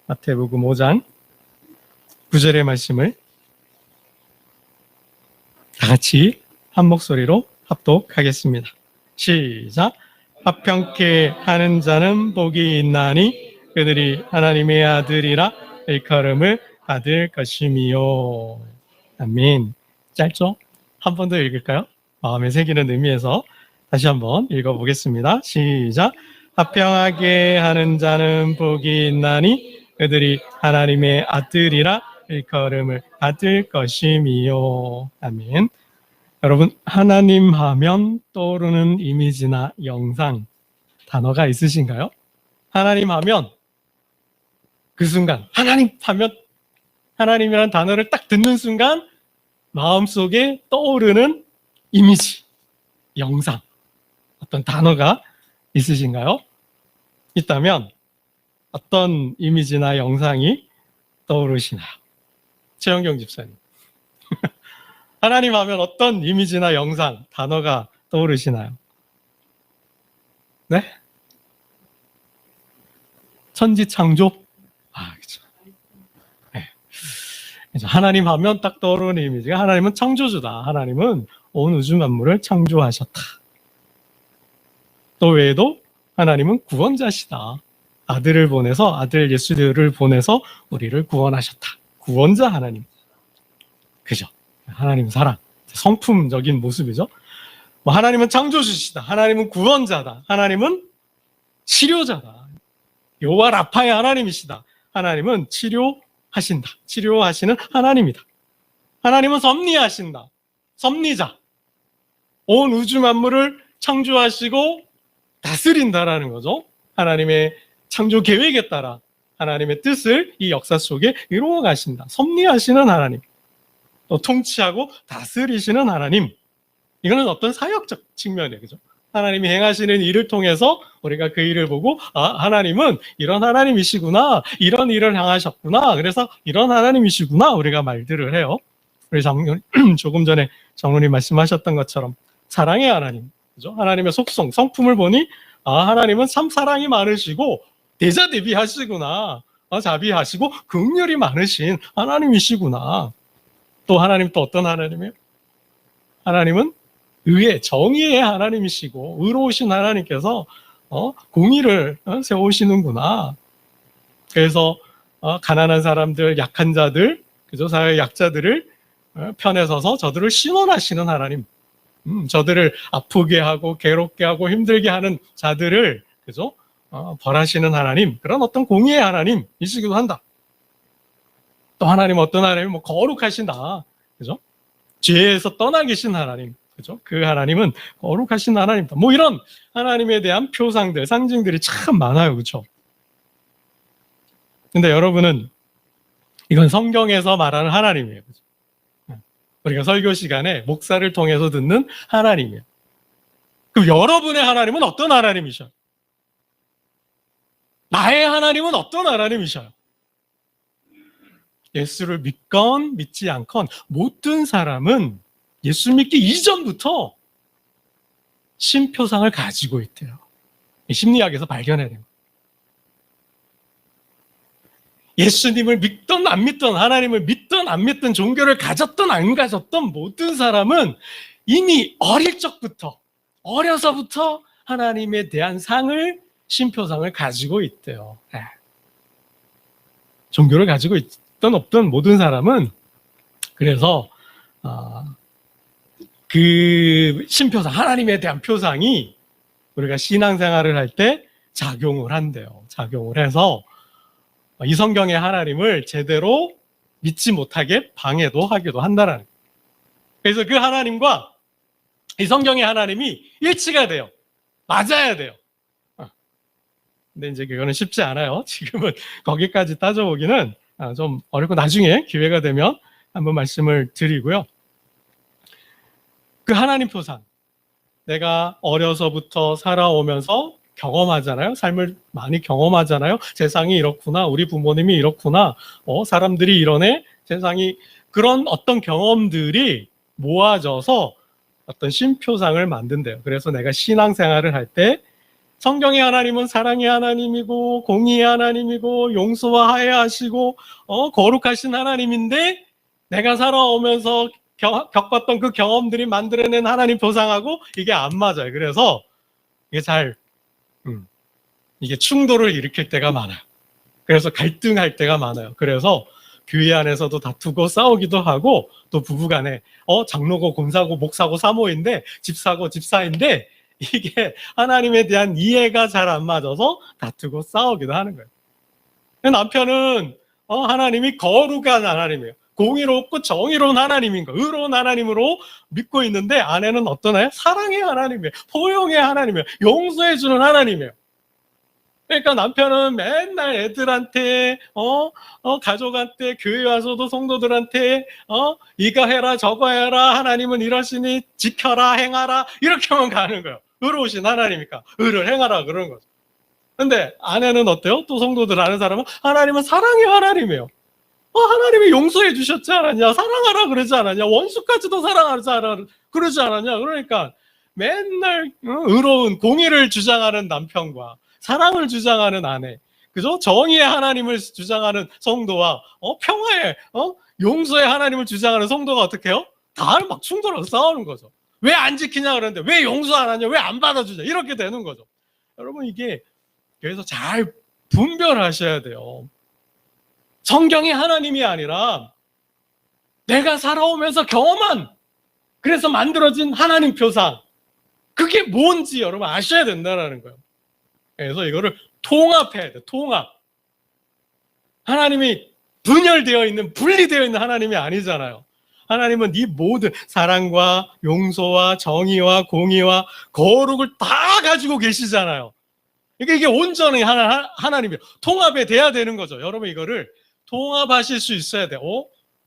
마태복음 5장 9절의 말씀을 다 같이 한 목소리로 합독하겠습니다. 시작. 화평케 하는 자는 복이 있나니 그들이 하나님의 아들이라 일컬음을 받을 것이미요. 아멘. 짧죠? 한 번 더 읽을까요? 마음에 새기는 의미에서 다시 한번 읽어보겠습니다. 시작. 화평하게 하는 자는 복이 있나니 그들이 하나님의 아들이라 일컬음을 받을 것이미요. 아멘. 여러분, 하나님 하면 떠오르는 이미지나 영상, 단어가 있으신가요? 하나님 하면 그 순간, 하나님 하면 하나님이라는 단어를 딱 듣는 순간 마음속에 떠오르는 이미지, 영상, 어떤 단어가 있으신가요? 있다면 어떤 이미지나 영상이 떠오르시나요? 최영경 집사님. 하나님 하면 어떤 이미지나 영상, 단어가 떠오르시나요? 네? 천지창조? 그렇죠. 네. 하나님 하면 딱 떠오르는 이미지가 하나님은 창조주다. 하나님은 온 우주 만물을 창조하셨다. 또 외에도 하나님은 구원자시다. 아들을 보내서, 아들 예수를 보내서 우리를 구원하셨다. 구원자 하나님. 그죠? 하나님 사랑. 성품적인 모습이죠. 하나님은 창조주시다. 하나님은 구원자다. 하나님은 치료자다. 여호와 라파의 하나님이시다. 하나님은 치료하신다. 치료하시는 하나님이다. 하나님은 섭리하신다. 섭리자. 온 우주 만물을 창조하시고 다스린다라는 거죠. 하나님의 창조 계획에 따라 하나님의 뜻을 이 역사 속에 이루어 가신다. 섭리하시는 하나님. 또 통치하고 다스리시는 하나님. 이거는 어떤 사역적 측면이에요. 그죠? 하나님이 행하시는 일을 통해서 우리가 그 일을 보고 하나님은 이런 하나님이시구나. 이런 일을 향하셨구나. 그래서 이런 하나님이시구나. 우리가 말들을 해요. 우리 조금 전에 장로님 말씀하셨던 것처럼 사랑의 하나님. 그죠? 하나님의 속성, 성품을 보니 하나님은 참 사랑이 많으시고 대자대비하시구나. 자비하시고 긍휼이 많으신 하나님이시구나. 또 하나님 또 어떤 하나님이에요? 하나님은 의의, 정의의 하나님이시고 의로우신 하나님께서 공의를 세우시는구나. 그래서 가난한 사람들, 약한 자들, 그죠? 사회 약자들을 편에 서서 저들을 신원하시는 하나님. 저들을 아프게 하고 괴롭게 하고 힘들게 하는 자들을 그죠? 벌하시는 하나님. 그런 어떤 공의의 하나님이시기도 한다. 또 하나님 어떤 하나님 거룩하신다. 그죠? 죄에서 떠나 계신 하나님. 그죠? 그 하나님은 거룩하신 하나님이다. 이런 하나님에 대한 표상들, 상징들이 참 많아요. 그렇죠? 근데 여러분은 이건 성경에서 말하는 하나님이에요. 그죠? 우리가 설교 시간에 목사를 통해서 듣는 하나님이에요. 그럼 여러분의 하나님은 어떤 하나님이셔요? 나의 하나님은 어떤 하나님이셔요? 예수를 믿건 믿지 않건 모든 사람은 예수 믿기 이전부터 신표상을 가지고 있대요. 심리학에서 발견해야 돼요. 예수님을 믿던 안 믿던, 하나님을 믿던 안 믿던, 종교를 가졌던 안 가졌던 모든 사람은 이미 어릴 적부터, 어려서부터 하나님에 대한 상을, 신표상을 가지고 있대요. 종교를 가지고 있던 없던 모든 사람은 그래서 그 신표상, 하나님에 대한 표상이 우리가 신앙생활을 할 때 작용을 한대요. 작용을 해서 이 성경의 하나님을 제대로 믿지 못하게 방해도 하기도 한다는 거예요. 그래서 그 하나님과 이 성경의 하나님이 일치가 돼요. 맞아야 돼요. 근데 이제 그거는 쉽지 않아요. 지금은 거기까지 따져보기는 좀 어렵고 나중에 기회가 되면 한번 말씀을 드리고요. 그 하나님 표상, 내가 어려서부터 살아오면서 경험하잖아요. 삶을 많이 경험하잖아요. 세상이 이렇구나. 우리 부모님이 이렇구나. 사람들이 이러네. 세상이 그런 어떤 경험들이 모아져서 어떤 신표상을 만든대요. 그래서 내가 신앙생활을 할 때 성경의 하나님은 사랑의 하나님이고 공의의 하나님이고 용서와 화해하시고 거룩하신 하나님인데 내가 살아오면서 겪었던 그 경험들이 만들어낸 하나님 표상하고 이게 안 맞아요. 그래서 이게 이게 충돌을 일으킬 때가 많아요. 그래서 갈등할 때가 많아요. 그래서 교회 안에서도 다투고 싸우기도 하고 또 부부간에 장로고 권사고 목사고 사모인데 집사고 집사인데 이게 하나님에 대한 이해가 잘 안 맞아서 다투고 싸우기도 하는 거예요. 남편은 하나님이 거룩한 하나님이에요. 공의롭고 정의로운 하나님인 거, 의로운 하나님으로 믿고 있는데 아내는 어떠나요? 사랑의 하나님이에요. 포용의 하나님이에요. 용서해 주는 하나님이에요. 그러니까 남편은 맨날 애들한테 가족한테 교회 와서도 성도들한테 이거 해라 저거 해라 하나님은 이러시니 지켜라 행하라 이렇게만 가는 거예요. 의로우신 하나님이니까 의를 행하라 그러는 거죠. 근데 아내는 어때요? 또 성도들 아는 사람은 하나님은 사랑의 하나님이에요. 하나님이 용서해 주셨지 않았냐? 사랑하라 그러지 않았냐? 원수까지도 사랑하라 그러지 않았냐? 그러니까 맨날 의로운 공의를 주장하는 남편과 사랑을 주장하는 아내, 그죠? 정의의 하나님을 주장하는 성도와 평화의 용서의 하나님을 주장하는 성도가 어떻게 해요? 다 막 충돌하고 싸우는 거죠. 왜 안 지키냐 그러는데 왜 용서 안 하냐? 왜 안 받아주냐? 이렇게 되는 거죠. 여러분 이게 그래서 잘 분별하셔야 돼요. 성경이 하나님이 아니라 내가 살아오면서 경험한 그래서 만들어진 하나님 표상 그게 뭔지 여러분 아셔야 된다는 거예요. 그래서 이거를 통합해야 돼. 통합. 하나님이 분열되어 있는 분리되어 있는 하나님이 아니잖아요. 하나님은 이 모든 사랑과 용서와 정의와 공의와 거룩을 다 가지고 계시잖아요. 그러니까 이게 온전히 하나님이에요. 통합이 돼야 되는 거죠. 여러분 이거를 통합하실 수 있어야 돼.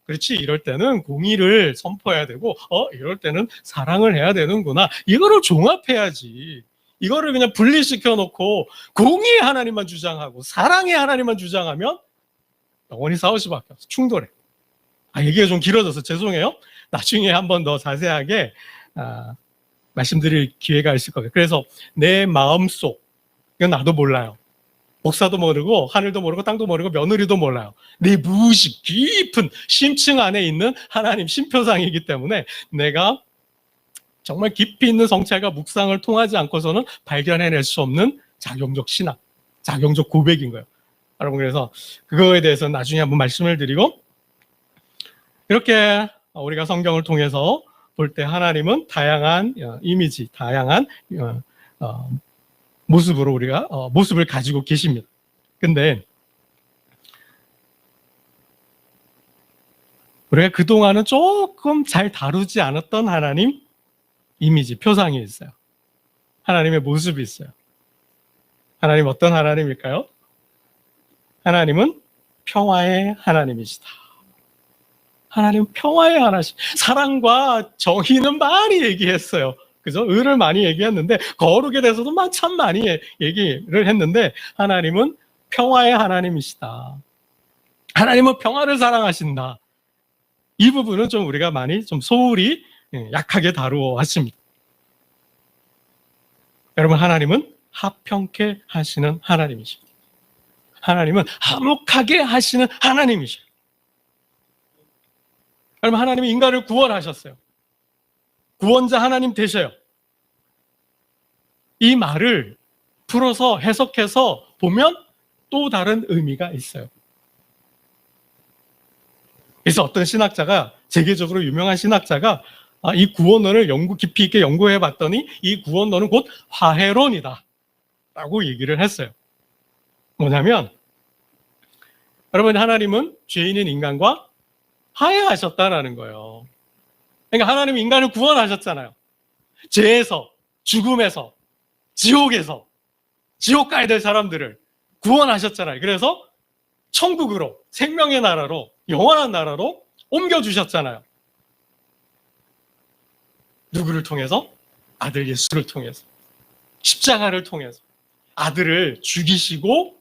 그렇지. 이럴 때는 공의를 선포해야 되고, 이럴 때는 사랑을 해야 되는구나. 이거를 종합해야지. 이거를 그냥 분리시켜 놓고 공의의 하나님만 주장하고 사랑의 하나님만 주장하면 영원히 싸울 수밖에 없어. 충돌해. 얘기가 좀 길어져서 죄송해요. 나중에 한 번 더 자세하게 말씀드릴 기회가 있을 거예요. 그래서 내 마음속, 이건 나도 몰라요. 목사도 모르고 하늘도 모르고 땅도 모르고 며느리도 몰라요. 내 무의식 깊은 심층 안에 있는 하나님 심표상이기 때문에 내가 정말 깊이 있는 성찰과 묵상을 통하지 않고서는 발견해낼 수 없는 작용적 신학, 작용적 고백인 거예요. 여러분 그래서 그거에 대해서 나중에 한번 말씀을 드리고 이렇게 우리가 성경을 통해서 볼 때 하나님은 다양한 이미지, 다양한 모습으로 우리가 모습을 가지고 계십니다. 근데 우리가 그동안은 조금 잘 다루지 않았던 하나님 이미지, 표상이 있어요. 하나님의 모습이 있어요. 하나님 어떤 하나님일까요? 하나님은 평화의 하나님이시다. 하나님 평화의 하나님, 사랑과 정의는 많이 얘기했어요. 그죠? 의를 많이 얘기했는데 거룩에 대해서도 참 많이 얘기를 했는데 하나님은 평화의 하나님이시다. 하나님은 평화를 사랑하신다. 이 부분은 좀 우리가 많이 좀 소홀히 약하게 다루어 왔습니다. 여러분 하나님은 합평케 하시는 하나님이십니다. 하나님은 화목하게 하시는 하나님이십니다. 여러분 하나님이 인간을 구원하셨어요. 구원자 하나님 되셔요. 이 말을 풀어서 해석해서 보면 또 다른 의미가 있어요. 그래서 어떤 신학자가 세계적으로 유명한 신학자가 이 구원론을 깊이 있게 연구해 봤더니 이 구원론은 곧 화해론이다 라고 얘기를 했어요. 뭐냐면 여러분 하나님은 죄인인 인간과 화해하셨다라는 거예요. 그러니까 하나님이 인간을 구원하셨잖아요. 죄에서, 죽음에서, 지옥에서, 지옥 가야 될 사람들을 구원하셨잖아요. 그래서 천국으로, 생명의 나라로, 영원한 나라로 옮겨주셨잖아요. 누구를 통해서? 아들 예수를 통해서. 십자가를 통해서. 아들을 죽이시고,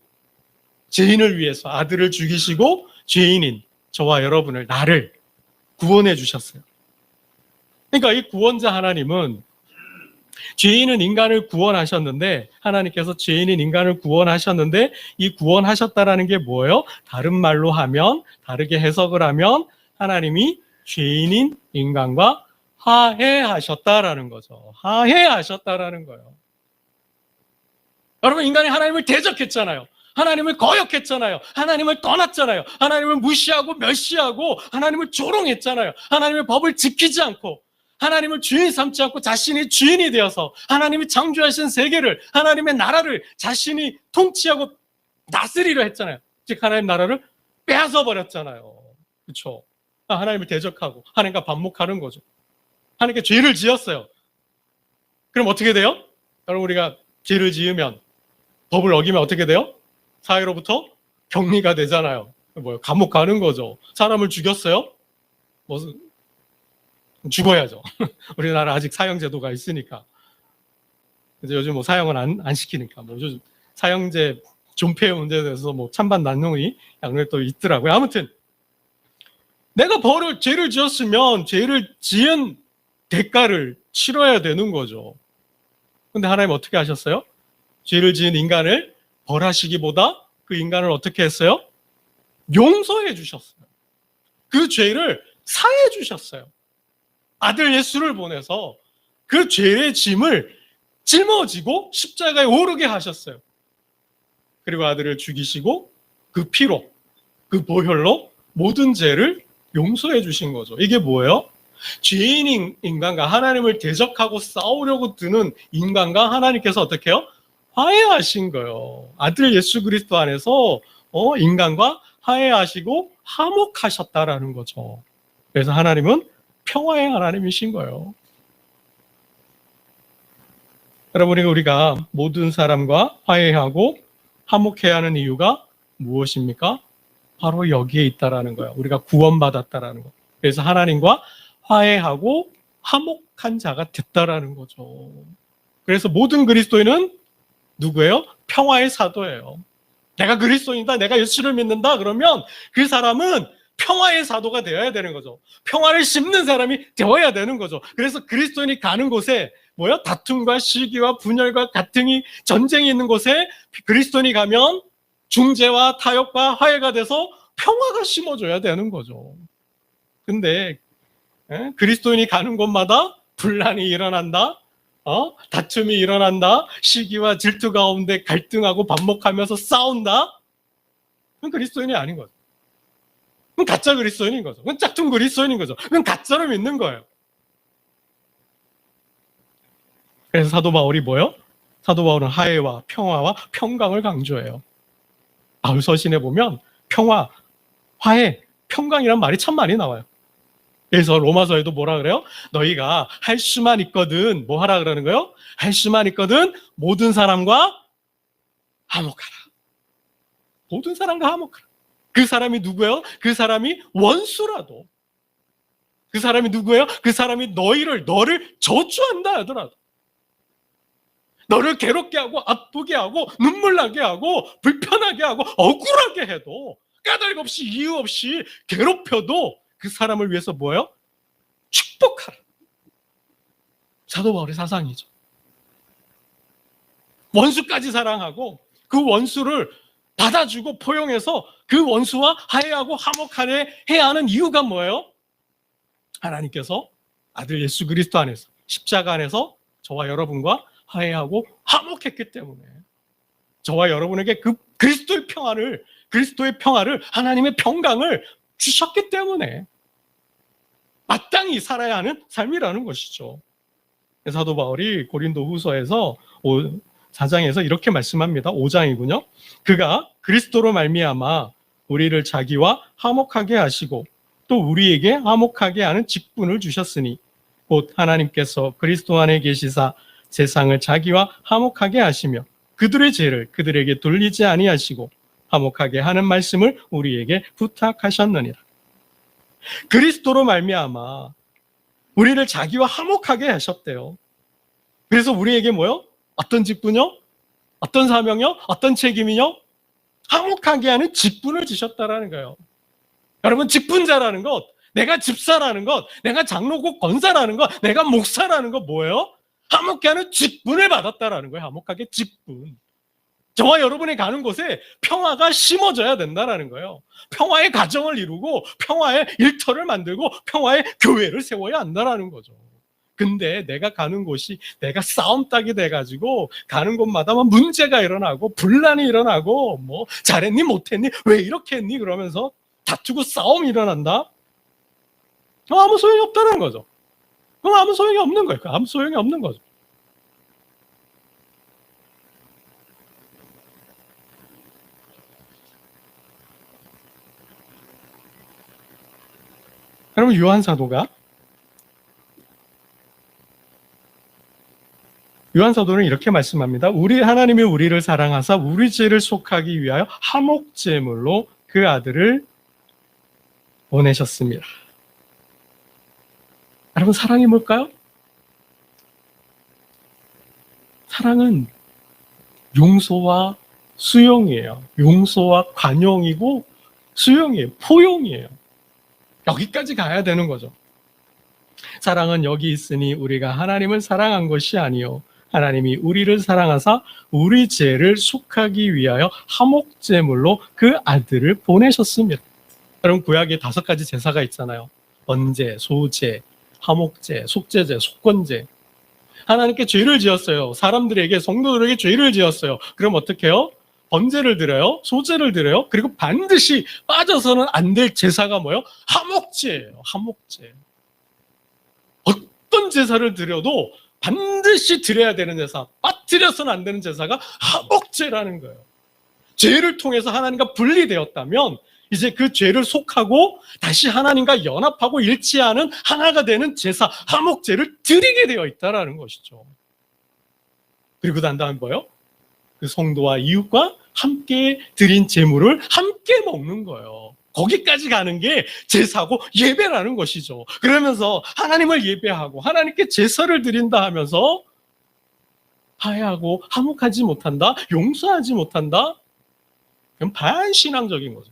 죄인을 위해서 아들을 죽이시고, 죄인인 저와 여러분을, 나를 구원해 주셨어요. 그러니까 이 구원자 하나님은 죄인은 인간을 구원하셨는데, 하나님께서 죄인인 인간을 구원하셨는데, 이 구원하셨다라는 게 뭐예요? 다른 말로 하면, 다르게 해석을 하면 하나님이 죄인인 인간과 화해하셨다라는 거죠. 화해하셨다라는 거예요. 여러분, 인간이 하나님을 대적했잖아요. 하나님을 거역했잖아요. 하나님을 떠났잖아요. 하나님을 무시하고 멸시하고 하나님을 조롱했잖아요. 하나님의 법을 지키지 않고 하나님을 주인 삼지 않고 자신이 주인이 되어서 하나님이 창조하신 세계를, 하나님의 나라를 자신이 통치하고 다스리려 했잖아요. 즉 하나님 나라를 빼앗아 버렸잖아요. 그렇죠? 하나님을 대적하고 하나님과 반목하는 거죠. 하나님께 죄를 지었어요. 그럼 어떻게 돼요? 여러분, 우리가 죄를 지으면, 법을 어기면 어떻게 돼요? 사회로부터 격리가 되잖아요. 뭐요? 감옥 가는 거죠. 사람을 죽였어요? 죽어야죠. 우리나라 아직 사형제도가 있으니까. 이제 요즘 뭐 사형은 안 시키니까. 뭐 요즘 사형제 존폐 문제에 대해서 뭐 찬반 난론이 양쪽에 또 있더라고요. 아무튼 내가 죄를 지었으면 죄를 지은 대가를 치러야 되는 거죠. 근데 하나님 어떻게 하셨어요? 죄를 지은 인간을 벌하시기보다 그 인간을 어떻게 했어요? 용서해 주셨어요. 그 죄를 사해 주셨어요. 아들 예수를 보내서 그 죄의 짐을 짊어지고 십자가에 오르게 하셨어요. 그리고 아들을 죽이시고 그 피로, 그 보혈로 모든 죄를 용서해 주신 거죠. 이게 뭐예요? 죄인인 인간과 하나님을 대적하고 싸우려고 드는 인간과 하나님께서 어떻게 해요? 화해하신 거예요. 아들 예수 그리스도 안에서 인간과 화해하시고 화목하셨다라는 거죠. 그래서 하나님은 평화의 하나님이신 거예요. 여러분, 우리가 모든 사람과 화해하고 화목해야 하는 이유가 무엇입니까? 바로 여기에 있다라는 거예요. 우리가 구원받았다라는 거. 그래서 하나님과 화해하고 화목한 자가 됐다라는 거죠. 그래서 모든 그리스도인은 누구예요? 평화의 사도예요. 내가 그리스도인이다, 내가 예수를 믿는다 그러면 그 사람은 평화의 사도가 되어야 되는 거죠. 평화를 심는 사람이 되어야 되는 거죠. 그래서 그리스도인이 가는 곳에 뭐야? 다툼과 시기와 분열과 갈등이, 전쟁이 있는 곳에 그리스도인이 가면 중재와 타협과 화해가 돼서 평화가 심어줘야 되는 거죠. 근데 그리스도인이 가는 곳마다 분란이 일어난다, 다툼이 일어난다, 시기와 질투 가운데 갈등하고 반목하면서 싸운다. 그건 그리스도인이 아닌 거죠. 그건 가짜 그리스도인인 거죠. 그건 짝퉁 그리스도인인 거죠. 그건 가짜로 믿는 거예요. 그래서 사도 바울이 뭐예요? 사도 바울은 화해와 평화와 평강을 강조해요. 바울 서신에 보면 평화, 화해, 평강이란 말이 참 많이 나와요. 그래서 로마서에도 뭐라 그래요? 너희가 할 수만 있거든 뭐 하라 그러는 거예요? 할 수만 있거든 모든 사람과 화목하라. 모든 사람과 화목하라. 그 사람이 누구예요? 그 사람이 원수라도. 그 사람이 누구예요? 그 사람이 너를 저주한다 하더라도, 너를 괴롭게 하고 아프게 하고 눈물 나게 하고 불편하게 하고 억울하게 해도, 까닭 없이 이유 없이 괴롭혀도 그 사람을 위해서 뭐예요? 축복하라. 사도 바울의 사상이죠. 원수까지 사랑하고 그 원수를 받아주고 포용해서 그 원수와 화해하고 화목하게 해야 하는 이유가 뭐예요? 하나님께서 아들 예수 그리스도 안에서, 십자가 안에서 저와 여러분과 화해하고 화목했기 때문에, 저와 여러분에게 그 그리스도의 평화를, 하나님의 평강을 주셨기 때문에 마땅히 살아야 하는 삶이라는 것이죠. 사도 바울이 고린도 후서에서 4장에서 이렇게 말씀합니다. 5장이군요. 그가 그리스도로 말미암아 우리를 자기와 화목하게 하시고 또 우리에게 화목하게 하는 직분을 주셨으니 곧 하나님께서 그리스도 안에 계시사 세상을 자기와 화목하게 하시며 그들의 죄를 그들에게 돌리지 아니하시고 화목하게 하는 말씀을 우리에게 부탁하셨느니라. 그리스도로 말미암아 우리를 자기와 화목하게 하셨대요. 그래서 우리에게 뭐요? 어떤 직분요? 어떤 사명요? 어떤 책임이요? 화목하게 하는 직분을 주셨다라는 거예요. 여러분, 직분자라는 것, 내가 집사라는 것, 내가 장로고 권사라는 것, 내가 목사라는 것 뭐예요? 화목케 하는 직분을 받았다라는 거예요. 화목하게 직분. 저와 여러분이 가는 곳에 평화가 심어져야 된다는 거예요. 평화의 가정을 이루고 평화의 일터를 만들고 평화의 교회를 세워야 한다는 거죠. 근데 내가 가는 곳이 내가 싸움닭이 돼가지고 가는 곳마다 문제가 일어나고 분란이 일어나고 뭐 잘했니 못했니 왜 이렇게 했니 그러면서 다투고 싸움이 일어난다? 아무 소용이 없다는 거죠. 그럼 아무 소용이 없는 거예요. 아무 소용이 없는 거죠. 그러면 요한 사도는 이렇게 말씀합니다. 우리 하나님이 우리를 사랑하사 우리 죄를 속하기 위하여 화목제물로 그 아들을 보내셨습니다. 여러분, 사랑이 뭘까요? 사랑은 용서와 수용이에요. 용서와 관용이고 수용이에요. 포용이에요. 여기까지 가야 되는 거죠. 사랑은 여기 있으니 우리가 하나님을 사랑한 것이 아니요 하나님이 우리를 사랑하사 우리 죄를 속하기 위하여 화목제물로 그 아들을 보내셨습니다. 여러분, 구약에 5가지 제사가 있잖아요. 번제, 소제, 화목제, 속죄제, 속건제. 하나님께 죄를 지었어요. 사람들에게, 성도들에게 죄를 지었어요. 그럼 어떻게 해요? 번제를 드려요. 소제를 드려요. 그리고 반드시 빠져서는 안 될 제사가 뭐예요? 화목제예요. 화목제. 어떤 제사를 드려도 반드시 드려야 되는 제사, 빠뜨려서는 안 되는 제사가 화목제라는 거예요. 죄를 통해서 하나님과 분리되었다면 이제 그 죄를 속하고 다시 하나님과 연합하고 일치하는 하나가 되는 제사, 화목제를 드리게 되어 있다는 것이죠. 그리고 난 다음에 뭐예요? 그 성도와 이웃과 함께 드린 제물을 함께 먹는 거예요. 거기까지 가는 게 제사고 예배라는 것이죠. 그러면서 하나님을 예배하고 하나님께 제사를 드린다 하면서 화해하고 화목하지 못한다? 용서하지 못한다? 그건 반신앙적인 거죠.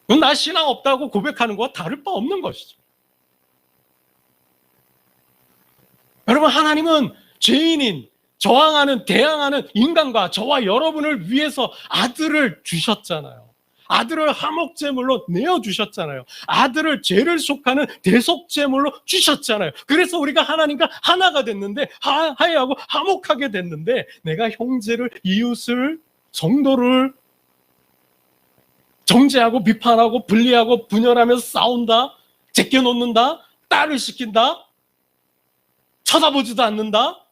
그건 나 신앙 없다고 고백하는 것과 다를 바 없는 것이죠. 여러분, 하나님은 죄인인 대항하는 인간과 저와 여러분을 위해서 아들을 주셨잖아요. 아들을 화목제물로 내어주셨잖아요. 아들을 죄를 속하는 대속제물로 주셨잖아요. 그래서 우리가 하나님과 하나가 됐는데, 화해하고 화목하게 됐는데, 내가 형제를, 이웃을, 성도를 정죄하고 비판하고 분리하고 분열하면서 싸운다, 제껴놓는다, 딸을 시킨다, 쳐다보지도 않는다.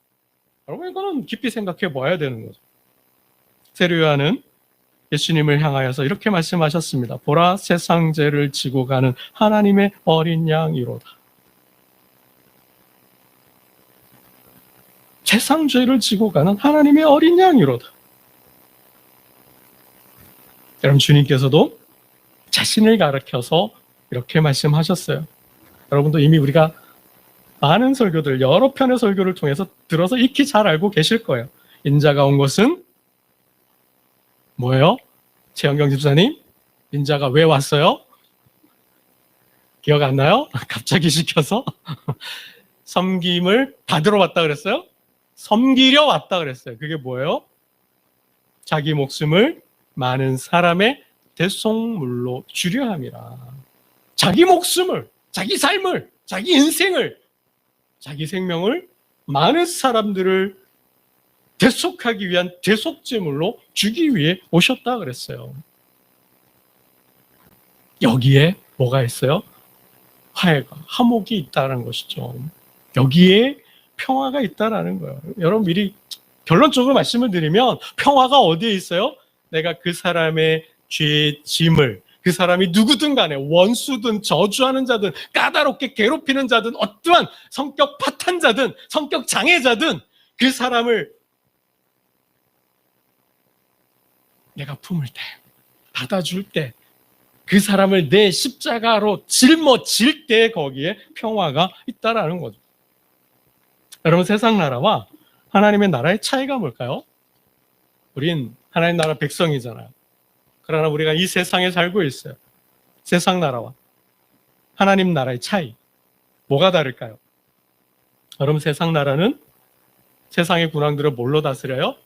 여러분, 이거는 깊이 생각해 봐야 되는 거죠. 세례 요한은 예수님을 향하여서 이렇게 말씀하셨습니다. 보라, 세상 죄를 지고 가는 하나님의 어린 양이로다. 세상 죄를 지고 가는 하나님의 어린 양이로다. 여러분, 주님께서도 자신을 가리켜서 이렇게 말씀하셨어요. 여러분도 이미 우리가 많은 설교들, 여러 편의 설교를 통해서 들어서 익히 잘 알고 계실 거예요. 인자가 온 것은 뭐예요? 최영경 집사님, 인자가 왜 왔어요? 기억 안 나요? 갑자기 시켜서 섬김을 받으러 왔다 그랬어요? 섬기려 왔다 그랬어요. 그게 뭐예요? 자기 목숨을 많은 사람의 대속물로 주려 함이라. 자기 목숨을, 자기 삶을, 자기 인생을, 자기 생명을 많은 사람들을 대속하기 위한 대속제물로 주기 위해 오셨다 그랬어요. 여기에 뭐가 있어요? 화해가, 화목이 있다는 것이죠. 여기에 평화가 있다는 거예요. 여러분, 미리 결론적으로 말씀을 드리면 평화가 어디에 있어요? 내가 그 사람의 죄의 짐을, 그 사람이 누구든 간에 원수든 저주하는 자든 까다롭게 괴롭히는 자든 어떠한 성격 파탄자든 성격 장애자든 그 사람을 내가 품을 때, 받아줄 때, 그 사람을 내 십자가로 짊어질 때 거기에 평화가 있다라는 거죠. 여러분, 세상 나라와 하나님의 나라의 차이가 뭘까요? 우린 하나님 나라 백성이잖아요. 그러나 우리가 이 세상에 살고 있어요. 세상 나라와 하나님 나라의 차이, 뭐가 다를까요? 여러분, 세상 나라는 세상의 군왕들을 뭘로 다스려요?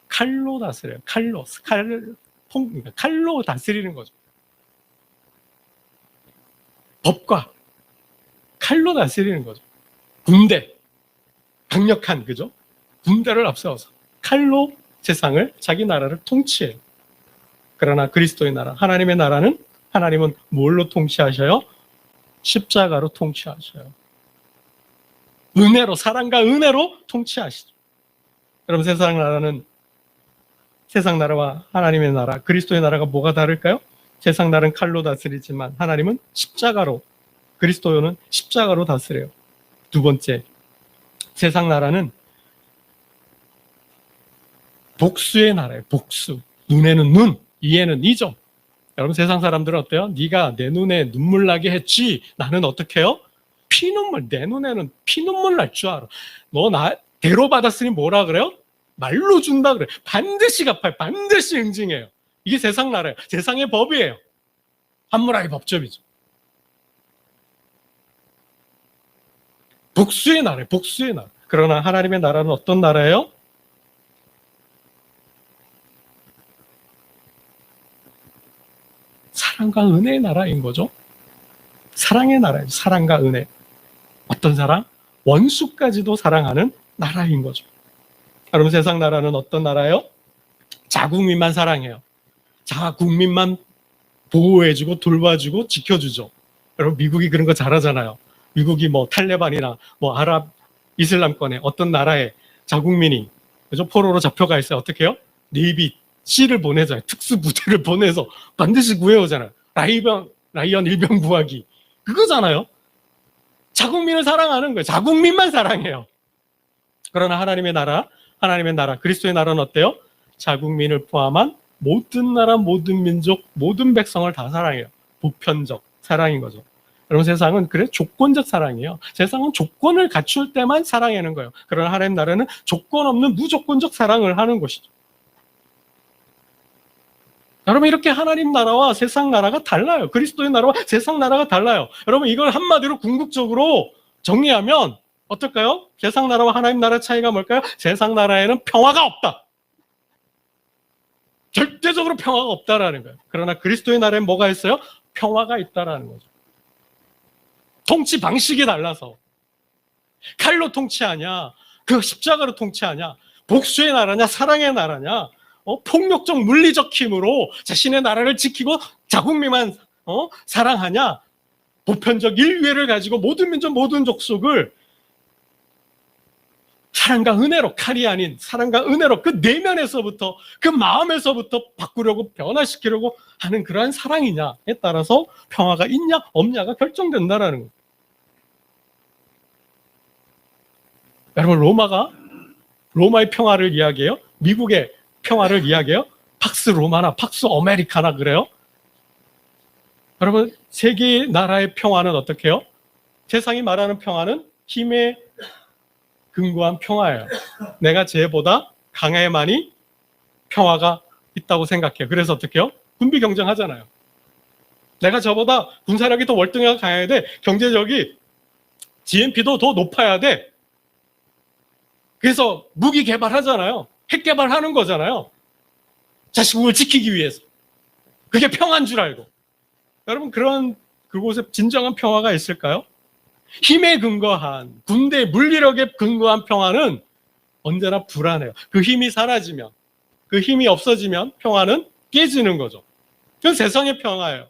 칼로 다스려요. 칼로 다스리는 거죠. 법과 칼로 다스리는 거죠. 군대, 강력한, 그죠? 군대를 앞세워서 칼로 세상을, 자기 나라를 통치해요. 그러나 그리스도의 나라, 하나님의 나라는, 하나님은 뭘로 통치하셔요? 십자가로 통치하셔요. 은혜로, 사랑과 은혜로 통치하시죠. 여러분, 세상 나라와 하나님의 나라, 그리스도의 나라가 뭐가 다를까요? 세상 나라는 칼로 다스리지만 하나님은 십자가로, 그리스도는 십자가로 다스려요. 두 번째, 세상 나라는 복수의 나라예요. 복수. 눈에는 눈, 이에는 이죠. 여러분, 세상 사람들은 어때요? 네가 내 눈에 눈물 나게 했지. 나는 어떻게 해요? 피눈물, 내 눈에는 피눈물 날 줄 알아. 너 나 대로 받았으니 뭐라 그래요? 말로 준다 그래. 반드시 갚아요. 반드시 응징해요. 이게 세상 나라예요. 세상의 법이에요. 함무라기 법조이죠. 복수의 나라예요. 복수의 나라. 그러나 하나님의 나라는 어떤 나라예요? 사랑과 은혜의 나라인 거죠. 사랑의 나라예요. 사랑과 은혜. 어떤 사랑? 원수까지도 사랑하는 나라인 거죠. 여러분, 세상 나라는 어떤 나라예요? 자국민만 사랑해요. 자국민만 보호해주고 돌봐주고 지켜주죠. 여러분, 미국이 그런 거 잘하잖아요. 미국이 뭐 탈레반이나 뭐 아랍 이슬람권의 어떤 나라에 자국민이, 그죠? 포로로 잡혀가 있어요. 어떻게 해요? 네이비 C를 보내잖아요. 특수부대를 보내서 반드시 구해오잖아요. 라이언 일병 구하기. 그거잖아요. 자국민을 사랑하는 거예요. 자국민만 사랑해요. 그러나 하나님의 나라, 그리스도의 나라는 어때요? 자국민을 포함한 모든 나라, 모든 민족, 모든 백성을 다 사랑해요. 보편적 사랑인 거죠. 여러분, 세상은 그래 조건적 사랑이에요. 세상은 조건을 갖출 때만 사랑하는 거예요. 그러나 하나님 나라는 조건 없는 무조건적 사랑을 하는 것이죠. 여러분, 이렇게 하나님 나라와 세상 나라가 달라요. 그리스도의 나라와 세상 나라가 달라요. 여러분, 이걸 한마디로 궁극적으로 정리하면 어떨까요? 세상 나라와 하나님 나라 차이가 뭘까요? 세상 나라에는 평화가 없다. 절대적으로 평화가 없다라는 거예요. 그러나 그리스도의 나라엔 뭐가 있어요? 평화가 있다라는 거죠. 통치 방식이 달라서. 칼로 통치하냐? 그 십자가로 통치하냐? 복수의 나라냐? 사랑의 나라냐? 폭력적 물리적 힘으로 자신의 나라를 지키고 자국민만 사랑하냐? 보편적 인류애를 가지고 모든 민족, 모든 족속을 사랑과 은혜로, 칼이 아닌 사랑과 은혜로 그 내면에서부터, 그 마음에서부터 바꾸려고, 변화시키려고 하는 그러한 사랑이냐에 따라서 평화가 있냐 없냐가 결정된다라는 거예요. 여러분, 로마의 평화를 이야기해요? 미국의 평화를 이야기해요? 팍스 로마나 팍스 아메리카나 그래요? 여러분, 세계 나라의 평화는 어떻게 해요? 세상이 말하는 평화는 힘에 근거한 평화예요. 내가 쟤보다 강해야만이 평화가 있다고 생각해요. 그래서 어떻게 해요? 군비 경쟁하잖아요. 내가 저보다 군사력이 더 월등하게 강해야 돼. 경제력이 GNP도 더 높아야 돼. 그래서 무기 개발하잖아요. 핵 개발하는 거잖아요. 자신국을 지키기 위해서. 그게 평화인 줄 알고. 여러분, 그곳에 진정한 평화가 있을까요? 힘에 근거한, 군대 물리력에 근거한 평화는 언제나 불안해요. 그 힘이 사라지면, 그 힘이 없어지면 평화는 깨지는 거죠. 그건 세상의 평화예요.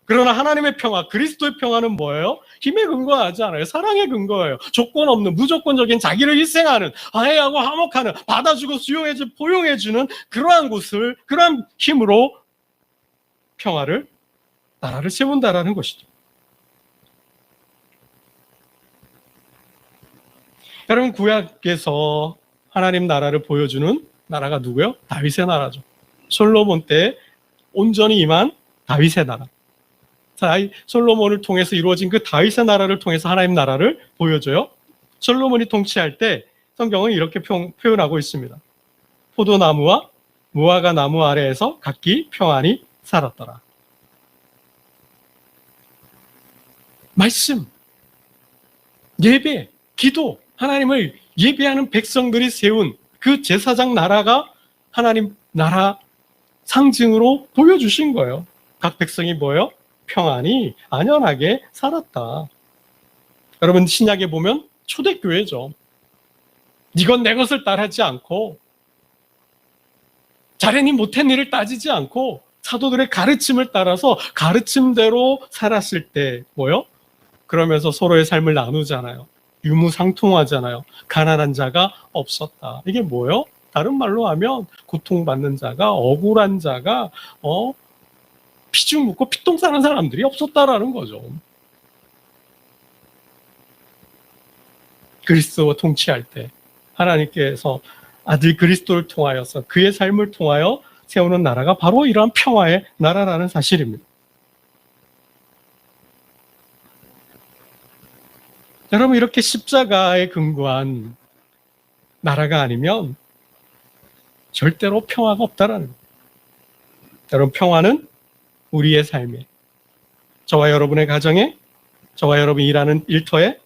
그러나 하나님의 평화, 그리스도의 평화는 뭐예요? 힘에 근거하지 않아요. 사랑에 근거해요. 조건 없는, 무조건적인 자기를 희생하는, 화해하고 화목하는, 받아주고 수용해주고 포용해주는 그러한 곳을, 그러한 힘으로 나라를 세운다라는 것이죠. 여러분, 구약에서 하나님 나라를 보여주는 나라가 누구요? 다윗의 나라죠. 솔로몬 때 온전히 임한 다윗의 나라. 솔로몬을 통해서 이루어진 그 다윗의 나라를 통해서 하나님 나라를 보여줘요. 솔로몬이 통치할 때 성경은 이렇게 표현하고 있습니다. 포도나무와 무화과 나무 아래에서 각기 평안히 살았더라. 말씀, 예배, 기도, 하나님을 예배하는 백성들이 세운 그 제사장 나라가 하나님 나라 상징으로 보여주신 거예요. 각 백성이 뭐예요? 평안히 안연하게 살았다. 여러분 신약에 보면 초대교회죠. 이건 내 것을 따르지 않고 잘했니 못했니를 일을 따지지 않고 사도들의 가르침을 따라서 가르침대로 살았을 때 뭐요? 그러면서 서로의 삶을 나누잖아요. 유무상통하잖아요. 가난한 자가 없었다. 이게 뭐요? 다른 말로 하면 고통받는 자가, 억울한 자가 피죽 묻고 피똥 싸는 사람들이 없었다라는 거죠. 그리스도와 통치할 때 하나님께서 아들 그리스도를 통하여서 그의 삶을 통하여 세우는 나라가 바로 이러한 평화의 나라라는 사실입니다. 여러분 이렇게 십자가에 근거한 나라가 아니면 절대로 평화가 없다라는 거예요. 여러분 평화는 우리의 삶에, 저와 여러분의 가정에, 저와 여러분이 일하는 일터에,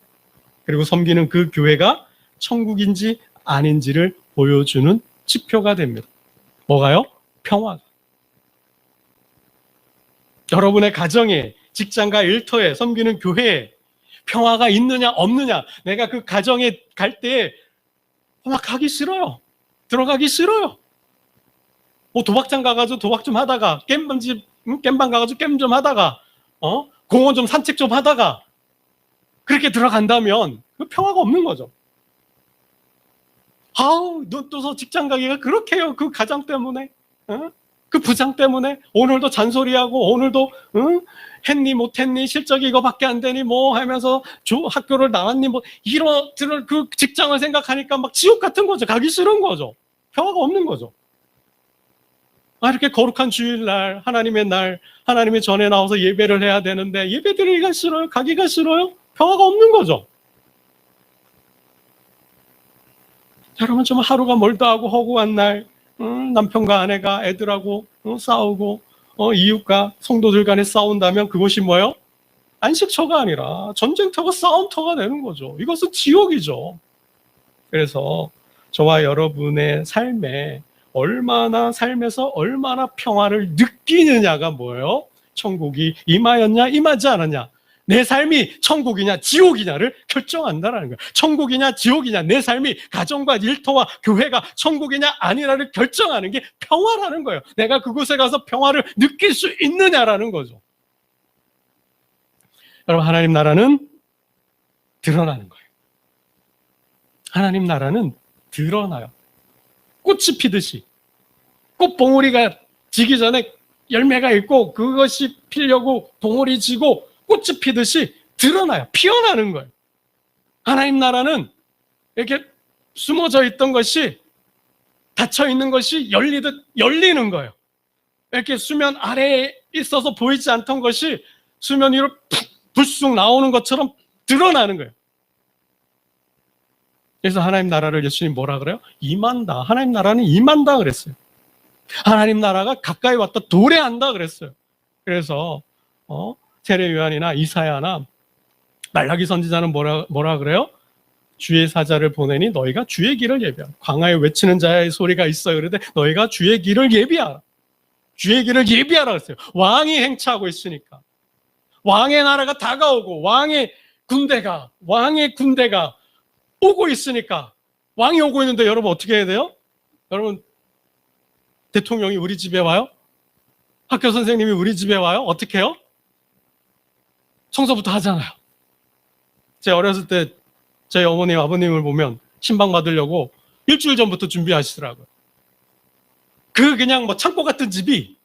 그리고 섬기는 그 교회가 천국인지 아닌지를 보여주는 지표가 됩니다. 뭐가요? 평화. 여러분의 가정에, 직장과 일터에, 섬기는 교회에 평화가 있느냐 없느냐, 내가 그 가정에 갈 때 막 가기 싫어요. 들어가기 싫어요. 뭐 도박장 가가지고 도박 좀 하다가, 겜방 가가지고 게임 좀 하다가, 공원 좀 산책 좀 하다가 그렇게 들어간다면 그 평화가 없는 거죠. 아우, 눈 떠서 직장 가기가 그렇게 해요. 그 가장 때문에, 그 부장 때문에 오늘도 잔소리하고 오늘도 했니 못했니 실적이 이거밖에 안 되니 뭐 하면서 학교를 나왔니 뭐 이런 그 직장을 생각하니까 막 지옥 같은 거죠. 가기 싫은 거죠. 평화가 없는 거죠. 이렇게 거룩한 주일날, 하나님의 날, 하나님의 전에 나와서 예배를 해야 되는데 예배 드리기가 싫어요? 가기가 싫어요? 평화가 없는 거죠. 여러분 좀 하루가 멀다 하고 허구한 날, 남편과 아내가 애들하고 싸우고 이웃과 성도들 간에 싸운다면 그것이 뭐예요? 안식처가 아니라 전쟁터가 싸움터가 되는 거죠. 이것은 지옥이죠. 그래서 저와 여러분의 삶에서 얼마나 평화를 느끼느냐가 뭐예요? 천국이 임하였냐 임하지 않았냐, 내 삶이 천국이냐 지옥이냐를 결정한다는 거예요. 천국이냐 지옥이냐, 내 삶이 가정과 일터와 교회가 천국이냐 아니냐를 결정하는 게 평화라는 거예요. 내가 그곳에 가서 평화를 느낄 수 있느냐라는 거죠. 여러분 하나님 나라는 드러나는 거예요. 하나님 나라는 드러나요. 꽃이 피듯이, 꽃봉오리가 지기 전에 열매가 있고 그것이 피려고 봉오리 지고 꽃이 피듯이 드러나요. 피어나는 거예요. 하나님 나라는 이렇게 숨어져 있던 것이, 닫혀 있는 것이 열리듯 열리는 거예요. 이렇게 수면 아래에 있어서 보이지 않던 것이 수면 위로 불쑥 나오는 것처럼 드러나는 거예요. 그래서 하나님 나라를 예수님 뭐라 그래요? 임한다. 하나님 나라는 임한다 그랬어요. 하나님 나라가 가까이 왔다 도래한다 그랬어요. 그래서 세례 요한이나 이사야나 말라기 선지자는 뭐라 그래요? 주의 사자를 보내니 너희가 주의 길을 예비하라. 광야에 외치는 자의 소리가 있어요. 그런데 너희가 주의 길을 예비하라. 주의 길을 예비하라 그랬어요. 왕이 행차하고 있으니까. 왕의 나라가 다가오고 왕의 군대가 오고 있으니까, 왕이 오고 있는데 여러분 어떻게 해야 돼요? 여러분 대통령이 우리 집에 와요? 학교 선생님이 우리 집에 와요? 어떻게 해요? 청소부터 하잖아요. 제가 어렸을 때 저희 어머님 아버님을 보면 신방 받으려고 일주일 전부터 준비하시더라고요. 그냥 뭐 창고 같은 집이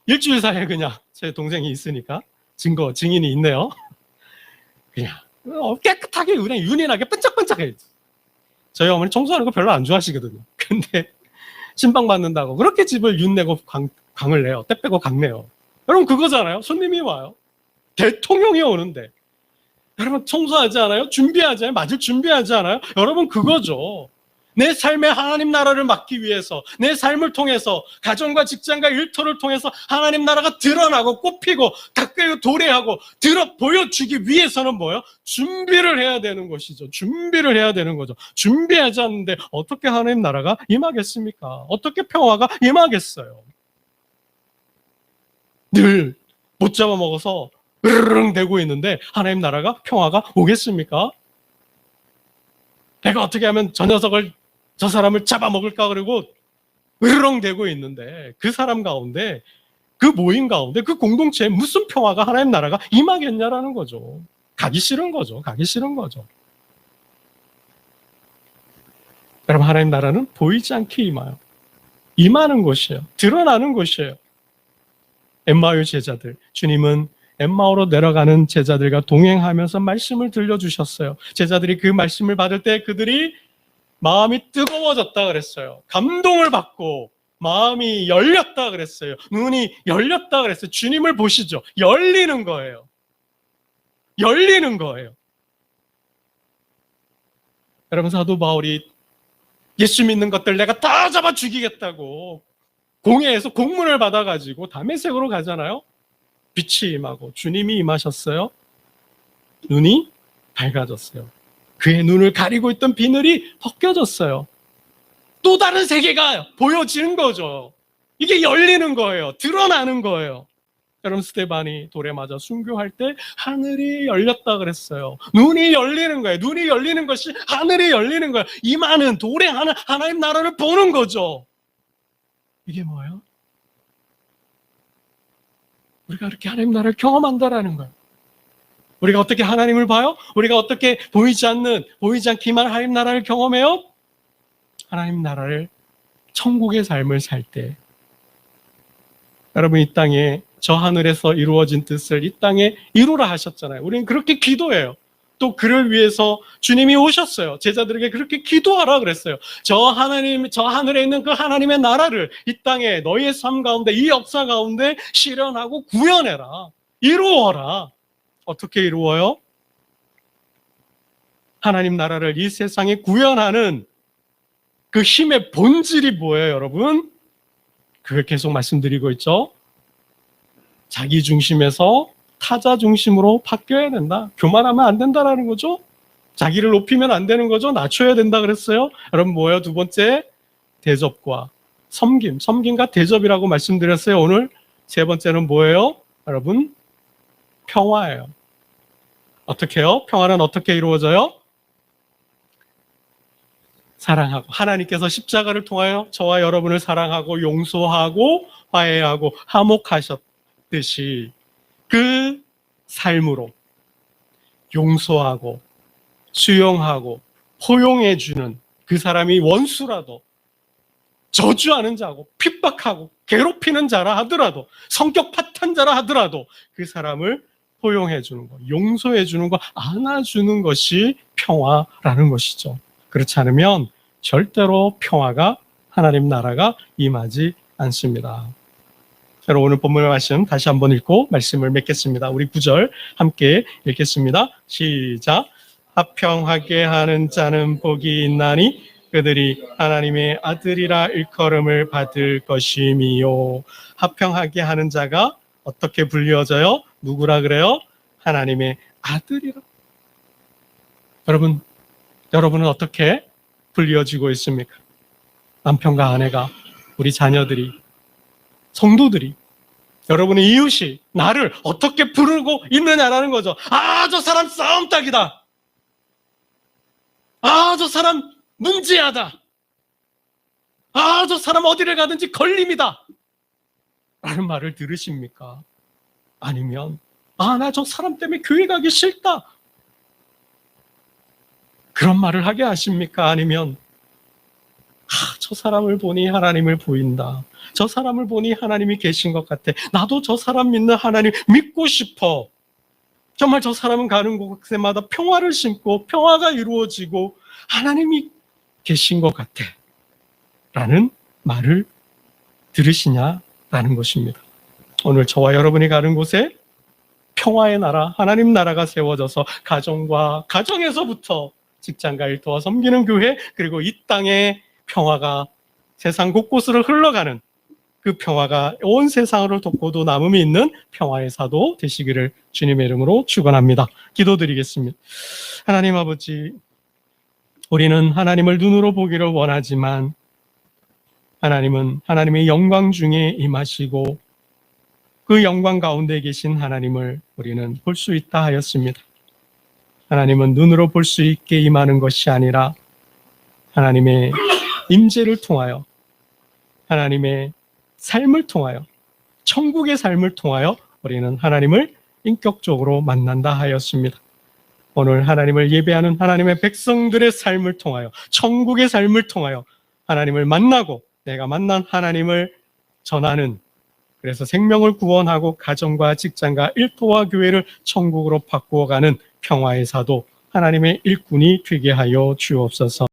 일주일 사이에 그냥, 제 동생이 있으니까 증인이 있네요. 그냥 깨끗하게 그냥 윤인하게 반짝반짝해. 저희 어머니 청소하는 거 별로 안 좋아하시거든요. 근데 신방 받는다고 그렇게 집을 윤내고 강을 내요. 때 빼고 강 내요. 여러분 그거잖아요. 손님이 와요. 대통령이 오는데 여러분 청소하지 않아요? 준비하지 않아요? 맞을 준비하지 않아요? 여러분 그거죠. 내 삶에 하나님 나라를 맡기 위해서, 내 삶을 통해서, 가정과 직장과 일터를 통해서 하나님 나라가 드러나고 꽃피고 가까이 도래하고 보여주기 위해서는 뭐예요? 준비를 해야 되는 것이죠. 준비를 해야 되는 거죠. 준비하지 않는데 어떻게 하나님 나라가 임하겠습니까? 어떻게 평화가 임하겠어요? 늘 못 잡아먹어서 으르릉 대고 있는데 하나님 나라가 평화가 오겠습니까? 내가 어떻게 하면 저 사람을 잡아먹을까 그러고 으르렁 대고 있는데 그 사람 가운데, 그 모임 가운데, 그 공동체에 무슨 평화가 하나님 나라가 임하겠냐라는 거죠. 가기 싫은 거죠. 가기 싫은 거죠. 여러분, 하나님 나라는 보이지 않게 임해요. 임하는 곳이에요. 드러나는 곳이에요. 엠마오 제자들, 주님은 엠마오로 내려가는 제자들과 동행하면서 말씀을 들려주셨어요. 제자들이 그 말씀을 받을 때 그들이 마음이 뜨거워졌다 그랬어요. 감동을 받고 마음이 열렸다 그랬어요. 눈이 열렸다 그랬어요. 주님을 보시죠. 열리는 거예요. 열리는 거예요. 여러분, 사도 바울이 예수 믿는 것들 내가 다 잡아 죽이겠다고 공회에서 공문을 받아가지고 다메섹으로 가잖아요. 빛이 임하고 주님이 임하셨어요. 눈이 밝아졌어요. 그의 눈을 가리고 있던 비늘이 벗겨졌어요. 또 다른 세계가 보여지는 거죠. 이게 열리는 거예요. 드러나는 거예요. 여러분, 스데반이 돌에 맞아 순교할 때 하늘이 열렸다 그랬어요. 눈이 열리는 거예요. 눈이 열리는 것이 하늘이 열리는 거예요. 임하는 돌에 하나님 나라를 보는 거죠. 이게 뭐예요? 우리가 그렇게 하나님 나라를 경험한다라는 거예요. 우리가 어떻게 하나님을 봐요? 우리가 어떻게 보이지 않기만 하나님 나라를 경험해요? 하나님 나라를, 천국의 삶을 살 때, 여러분, 이 땅에 저 하늘에서 이루어진 뜻을 이 땅에 이루라 하셨잖아요. 우리는 그렇게 기도해요. 또 그를 위해서 주님이 오셨어요. 제자들에게 그렇게 기도하라 그랬어요. 저 하늘에 있는 그 하나님의 나라를 이 땅에 너희의 삶 가운데, 이 역사 가운데 실현하고 구현해라. 이루어라. 어떻게 이루어요? 하나님 나라를 이 세상에 구현하는 그 힘의 본질이 뭐예요, 여러분? 그걸 계속 말씀드리고 있죠. 자기 중심에서 타자 중심으로 바뀌어야 된다. 교만하면 안 된다라는 거죠. 자기를 높이면 안 되는 거죠. 낮춰야 된다 그랬어요. 여러분, 뭐예요? 두 번째, 대접과 섬김. 섬김과 대접이라고 말씀드렸어요. 오늘 세 번째는 뭐예요? 여러분, 평화예요. 어떻게 해요? 평화는 어떻게 이루어져요? 사랑하고, 하나님께서 십자가를 통하여 저와 여러분을 사랑하고 용서하고 화해하고 화목하셨듯이 그 삶으로 용서하고 수용하고 포용해주는 그 사람이 원수라도, 저주하는 자고 핍박하고 괴롭히는 자라 하더라도, 성격 파탄자라 하더라도 그 사람을 포용해주는 것, 용서해주는 것, 안아주는 것이 평화라는 것이죠. 그렇지 않으면 절대로 평화가, 하나님 나라가 임하지 않습니다. 여러분, 오늘 본문의 말씀 다시 한번 읽고 말씀을 맺겠습니다. 우리 9절 함께 읽겠습니다. 시작. 화평하게 하는 자는 복이 있나니 그들이 하나님의 아들이라 일컬음을 받을 것이미요. 화평하게 하는 자가 어떻게 불려져요? 누구라 그래요? 하나님의 아들이라. 여러분은 어떻게 불려지고 있습니까? 남편과 아내가, 우리 자녀들이, 성도들이, 여러분의 이웃이 나를 어떻게 부르고 있느냐라는 거죠. 아, 저 사람 싸움닭이다. 아, 저 사람 문제하다. 아, 저 사람 어디를 가든지 걸림이다. 라는 말을 들으십니까? 아니면 나 저 사람 때문에 교회 가기 싫다. 그런 말을 하게 하십니까? 아니면 저 사람을 보니 하나님을 보인다. 저 사람을 보니 하나님이 계신 것 같아. 나도 저 사람 믿는 하나님 믿고 싶어. 정말 저 사람은 가는 곳마다 평화를 심고 평화가 이루어지고 하나님이 계신 것 같아. 라는 말을 들으시냐라는 것입니다. 오늘 저와 여러분이 가는 곳에 평화의 나라, 하나님 나라가 세워져서 가정에서부터 직장과 일터와 섬기는 교회, 그리고 이 땅의 평화가 세상 곳곳으로 흘러가는 그 평화가 온 세상으로 돋고도 남음이 있는 평화의 사도 되시기를 주님의 이름으로 축원합니다. 기도드리겠습니다. 하나님 아버지, 우리는 하나님을 눈으로 보기를 원하지만 하나님은 하나님의 영광 중에 임하시고 그 영광 가운데 계신 하나님을 우리는 볼 수 있다 하였습니다. 하나님은 눈으로 볼 수 있게 임하는 것이 아니라 하나님의 임재를 통하여, 하나님의 삶을 통하여, 천국의 삶을 통하여 우리는 하나님을 인격적으로 만난다 하였습니다. 오늘 하나님을 예배하는 하나님의 백성들의 삶을 통하여, 천국의 삶을 통하여 하나님을 만나고 내가 만난 하나님을 전하는, 그래서 생명을 구원하고 가정과 직장과 일터와 교회를 천국으로 바꾸어가는 평화의 사도 하나님의 일꾼이 되게 하여 주옵소서.